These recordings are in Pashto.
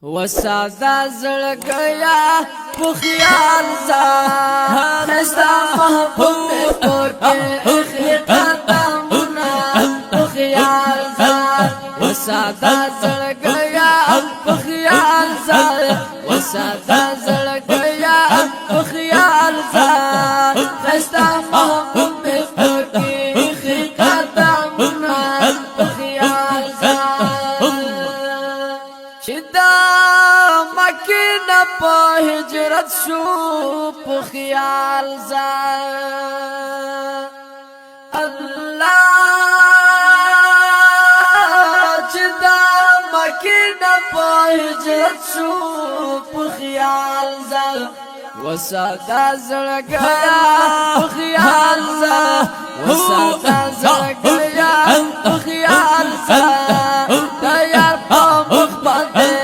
وسادا زړګیا په خیال ځان خستا محبوب پکې قدمونه په خیال ځان وسادا زړګیا په خیال ځان وسادا زړګیا په خیال ځان خستا محبوب پکې قدمونه په خیال ځان په هجرت شو په خیال ځان الله چې دا مکه نه په هجرت شو په خیال ځان وسادا زړګیا په خیال ځان وسادا زړګیا په خیال ځان دا یار په مخ باندې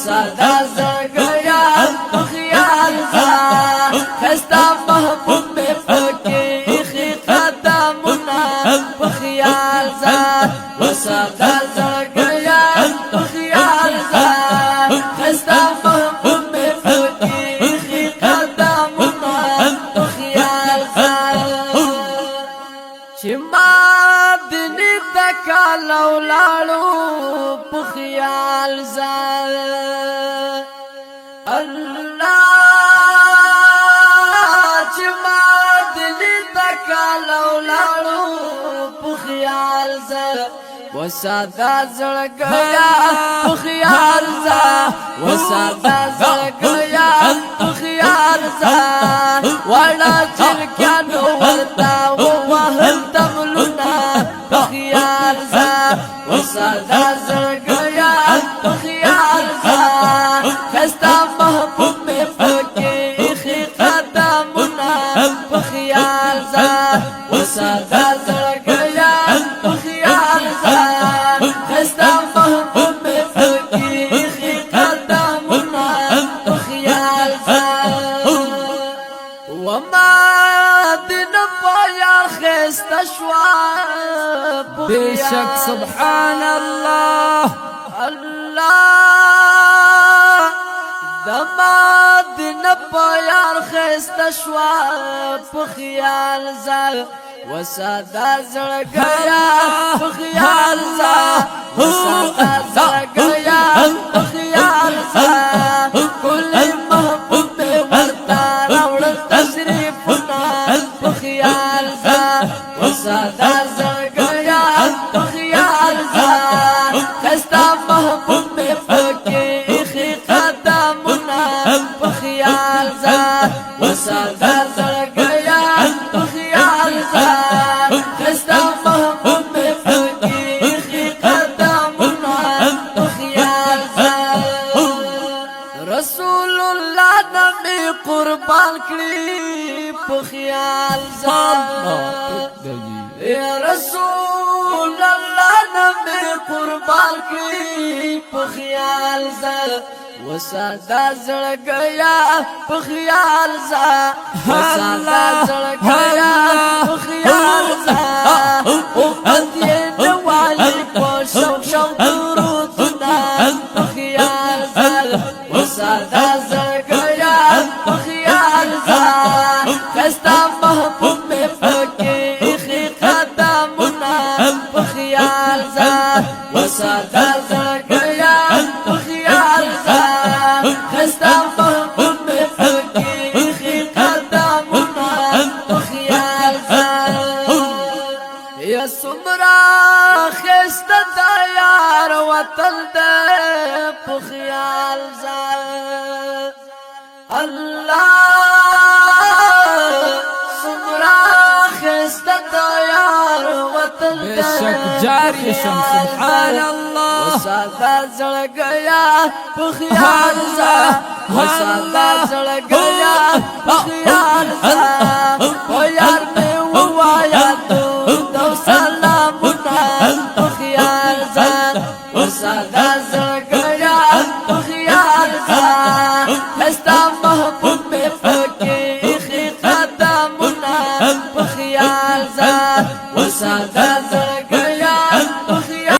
وسادا زړګیا په خیال ځان خستا محبوب مې پکې قدمونه په خیال ځان وسادا زړګیا په خیال ځان خستا محبوب مې پکې قدمونه په خیال ځان چې ما دني تکالو لاړو په خیال ځان الله چې ما دلی تکالو لاړو په خیال ځان وسادا زړګیا په خیال ځان وسادا زړګیا په خیال ځان وړا چرکانو ورتا وهل تملنا په خیال ځان وسادا زړګیا په خیال ځان خستا محبوب مې پکې قدمونه په خیال ځان وسادا زړګیا په خیال ځان خستا محبوب مې پکې قدمونه په خیال ځان وما دین پایا خستا شوا بشک سبحان الله الله دما دین پایار خسته شوا په خیال ځان وسادا زړګیا په خیال ځان وسادا زړګیا په خیال ځان کل محبوب ورتا راوړل تشریفونه په خیال ځان وسادا زړګیا په خیال ځان خستا محبوب مې پکې قدمونه په خیال ځان وسادا زړګیا په خیال ځان خستا محبوب مې پکې قدمونه په خیال ځان رسول الله نبی قربان کړی په خیال ځان یا رسول الله نبی قربان کړی په خیال ځان وسادا زړګیا په خیال ځان وسادا زړګیا په خیال ځان او دې نوالي په شوق شوق درودنا په خیال ځان وسادا زړګیا په خیال ځان خستا محبوب مې پکې قدمونه په خیال ځان وسادا زړګیا په خیال ځان خستا محبوب مې پکې قدمونه په خیال ځان یا سمرا خسته د یار وطن دې په خیال ځان الله سمرا خسته د یار وطن دې بشک جاری شم سبحان الله وسادا زړګیا په خیال ځان وسادا زړګیا په خیال ځان او یار مې وایا تو سلامونه په خیال ځان وسادا زړګیا